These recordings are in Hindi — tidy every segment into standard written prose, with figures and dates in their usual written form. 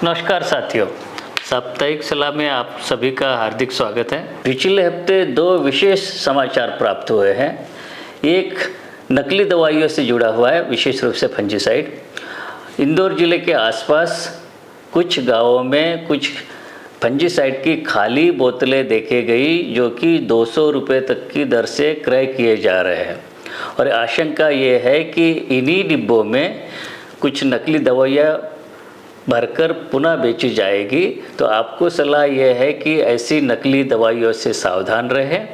नमस्कार साथियों, साप्ताहिक सलाह में आप सभी का हार्दिक स्वागत है। पिछले हफ्ते दो विशेष समाचार प्राप्त हुए हैं। एक नकली दवाइयों से जुड़ा हुआ है, विशेष रूप से फंजीसाइड। इंदौर जिले के आसपास कुछ गांवों में कुछ फंजीसाइड की खाली बोतलें देखी गई, जो कि 200 रुपये तक की दर से क्रय किए जा रहे हैं। और आशंका ये है कि इन्हीं डिब्बों में कुछ नकली दवाइयाँ भरकर पुनः बेची जाएगी। तो आपको सलाह यह है कि ऐसी नकली दवाइयों से सावधान रहें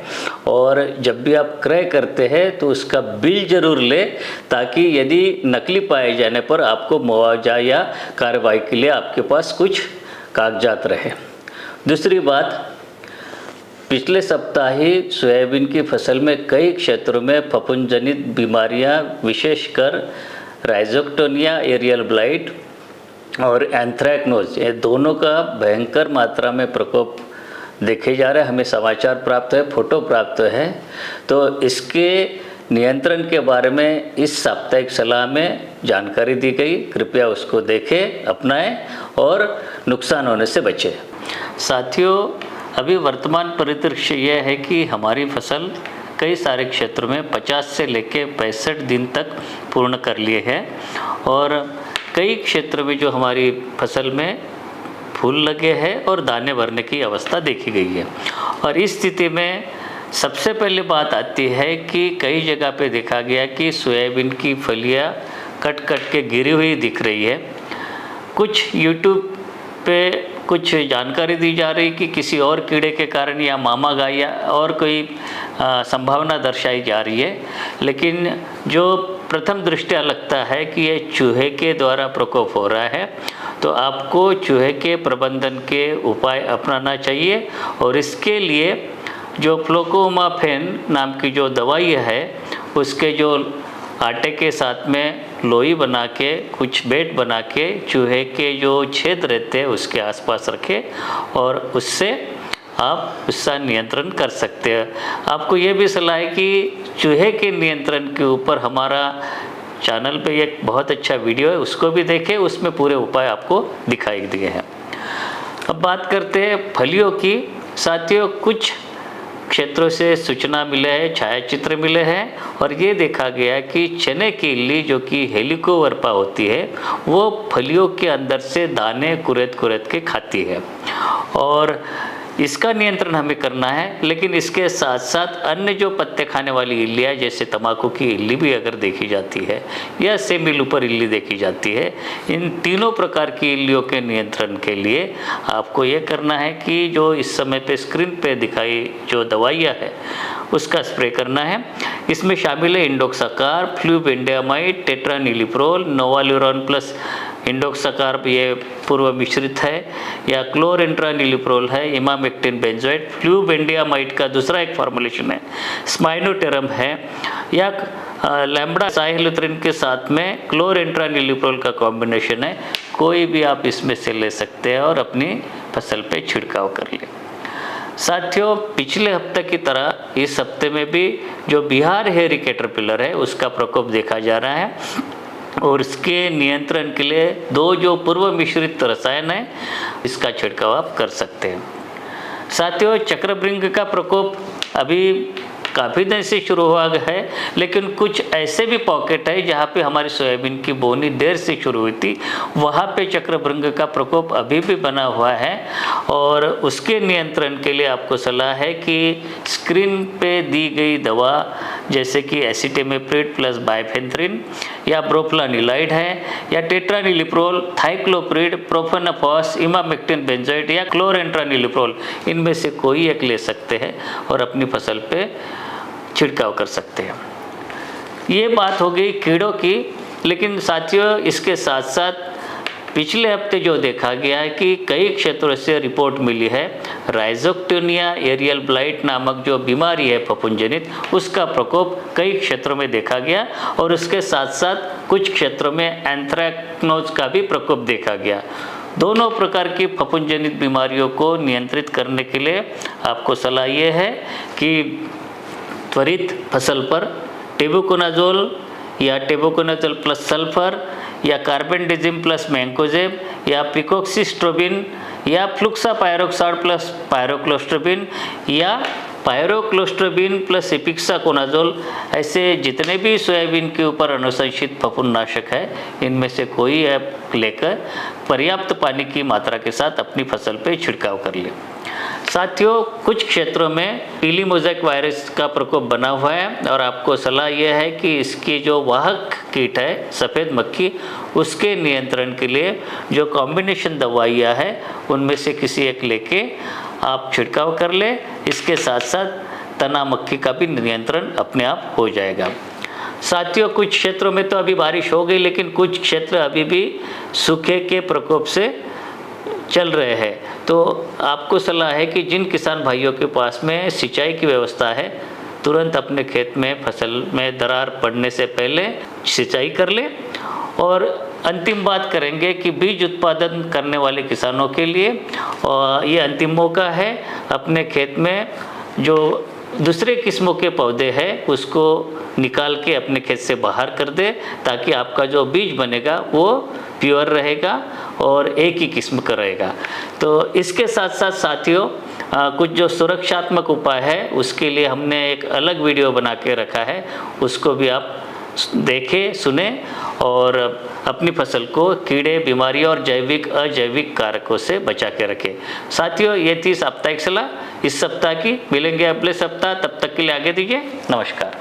और जब भी आप क्रय करते हैं तो उसका बिल ज़रूर लें, ताकि यदि नकली पाए जाने पर आपको मुआवजा या कार्रवाई के लिए आपके पास कुछ कागजात रहे। दूसरी बात, पिछले सप्ताह ही सोयाबीन की फसल में कई क्षेत्रों में फफूंदजनित बीमारियां, विशेषकर राइजोक्टोनिया एरियल ब्लाइट और एंथ्रैक्नोज, ये दोनों का भयंकर मात्रा में प्रकोप देखे जा रहे हैं। हमें समाचार प्राप्त है, फोटो प्राप्त है। तो इसके नियंत्रण के बारे में इस साप्ताहिक सलाह में जानकारी दी गई। कृपया उसको देखें, अपनाएं और नुकसान होने से बचें। साथियों, अभी वर्तमान परिदृश्य यह है कि हमारी फसल कई सारे क्षेत्रों में 50 से लेकर 65 दिन तक पूर्ण कर लिए हैं और कई क्षेत्र में जो हमारी फसल में फूल लगे हैं और दाने भरने की अवस्था देखी गई है। और इस स्थिति में सबसे पहले बात आती है कि कई जगह पे देखा गया कि सोयाबीन की फलियां कट कट के गिरी हुई दिख रही है। कुछ यूट्यूब पे कुछ जानकारी दी जा रही कि किसी और कीड़े के कारण या मामा गाय या और कोई संभावना दर्शाई जा रही है, लेकिन जो प्रथम दृष्टया लगता है कि ये चूहे के द्वारा प्रकोप हो रहा है। तो आपको चूहे के प्रबंधन के उपाय अपनाना चाहिए और इसके लिए जो फ्लोकोमाफेन नाम की जो दवाई है, उसके जो आटे के साथ में लोई बना के, कुछ बेट बना के चूहे के जो छेद रहते हैं उसके आसपास रखें और उससे आप उसका नियंत्रण कर सकते हैं। आपको ये भी सलाह है कि चूहे के नियंत्रण के ऊपर हमारा चैनल पे एक बहुत अच्छा वीडियो है, उसको भी देखें, उसमें पूरे उपाय आपको दिखाई दिए हैं। अब बात करते हैं फलियों की। साथियों, कुछ क्षेत्रों से सूचना मिले हैं, छायाचित्र मिले हैं और ये देखा गया कि चने की इल्ली जो कि हेलिकोवर्पा होती है, वो फलियों के अंदर से दाने कुरेद कुरेद के खाती है और इसका नियंत्रण हमें करना है। लेकिन इसके साथ साथ अन्य जो पत्ते खाने वाली इल्लियाँ, जैसे तंबाकू की इल्ली भी अगर देखी जाती है या सेमिलुपर इल्ली देखी जाती है, इन तीनों प्रकार की इल्लियों के नियंत्रण के लिए आपको ये करना है कि जो इस समय पे स्क्रीन पे दिखाई जो दवाइयाँ है उसका स्प्रे करना है। इसमें शामिल है इंडोक्साकार, फ्लूबेंडामाइड, टेट्रानिलिप्रोल, नोवाल्यूरॉन प्लस इंडोक्साकार ये पूर्व मिश्रित है, या क्लोरेंट्रानिलिप्रोल है, इमामेक्टिन बेंजोएट, फ्लूबेंडामाइड का दूसरा एक फॉर्मुलेशन है, स्माइनोटेरम है, या लैम्बडा साइलोथ्रिन के साथ में क्लोरेंट्रानिलिप्रोल का कॉम्बिनेशन है। कोई भी आप इसमें से ले सकते हैं और अपनी फसल पे छिड़काव कर लें। साथियों, पिछले हफ्ते की तरह इस हफ्ते में भी जो बिहार हेरी कैटरपिलर है उसका प्रकोप देखा जा रहा है और इसके नियंत्रण के लिए दो जो पूर्व मिश्रित रसायन है, इसका छिड़काव आप कर सकते हैं। साथियों, चक्रभृंग का प्रकोप अभी काफ़ी दिन से शुरू हुआ है, लेकिन कुछ ऐसे भी पॉकेट है जहाँ पे हमारी सोयाबीन की बोनी देर से शुरू हुई थी, वहाँ पे चक्रभृंग का प्रकोप अभी भी बना हुआ है और उसके नियंत्रण के लिए आपको सलाह है कि स्क्रीन पे दी गई दवा जैसे कि एसिटेमेप्रिड प्लस बाइफेंथ्रिन या ब्रोफ्लानिलाइड है, या टेट्रानिलिप्रोल, थाइक्लोप्रिड, प्रोफेनाफॉस, इमामेक्टिन बेंजोएट या क्लोरेंट्रानिलिप्रोल, इनमें से कोई एक ले सकते हैं और अपनी फसल पे छिड़काव कर सकते हैं। ये बात हो गई कीड़ों की। लेकिन साथियों, इसके साथ साथ पिछले हफ्ते जो देखा गया है कि कई क्षेत्रों से रिपोर्ट मिली है राइजोक्टोनिया एरियल ब्लाइट नामक जो बीमारी है फफूंदजनित, उसका प्रकोप कई क्षेत्रों में देखा गया और उसके साथ साथ कुछ क्षेत्रों में एंथ्रैक्नोज का भी प्रकोप देखा गया। दोनों प्रकार की फफूंदजनित बीमारियों को नियंत्रित करने के लिए आपको सलाह ये है कि त्वरित फसल पर टेबुकोनाजोल या टेबुकोनाजोल प्लस सल्फर या कार्बेंडिजिम प्लस मैंकोजेब या पिकोक्सीस्ट्रोबिन या फ्लुक्सापायरोक्साड प्लस पायरोक्लोस्ट्रोबिन या पायरोक्लोस्ट्रोबिन प्लस इपिक्साकोनाजोल, ऐसे जितने भी सोयाबीन के ऊपर अनुशंसित फफूंदनाशक है इनमें से कोई आप लेकर पर्याप्त पानी की मात्रा के साथ अपनी फसल पे छिड़काव कर लें। साथियों, कुछ क्षेत्रों में पीली मोज़ेक वायरस का प्रकोप बना हुआ है और आपको सलाह यह है कि इसकी जो वाहक कीट है सफ़ेद मक्खी, उसके नियंत्रण के लिए जो कॉम्बिनेशन दवाइयाँ हैं उनमें से किसी एक लेके आप छिड़काव कर ले। इसके साथ साथ तना मक्खी का भी नियंत्रण अपने आप हो जाएगा। साथियों, कुछ क्षेत्रों में तो अभी बारिश हो गई, लेकिन कुछ क्षेत्र अभी भी सूखे के प्रकोप से चल रहे हैं। तो आपको सलाह है कि जिन किसान भाइयों के पास में सिंचाई की व्यवस्था है, तुरंत अपने खेत में फसल में दरार पड़ने से पहले सिंचाई कर ले। और अंतिम बात करेंगे कि बीज उत्पादन करने वाले किसानों के लिए ये अंतिम मौका है, अपने खेत में जो दूसरे किस्मों के पौधे हैं उसको निकाल के अपने खेत से बाहर कर दे, ताकि आपका जो बीज बनेगा वो प्योर रहेगा और एक ही किस्म का रहेगा। तो इसके साथ साथ साथियों, कुछ जो सुरक्षात्मक उपाय है उसके लिए हमने एक अलग वीडियो बना के रखा है, उसको भी आप देखें, सुने और अपनी फसल को कीड़े, बीमारियों और जैविक अजैविक कारकों से बचा के रखें। साथियों, ये थी साप्ताहिक सलाह इस सप्ताह की। मिलेंगे अगले सप्ताह, तब तक के लिए आगे दीजिए। नमस्कार।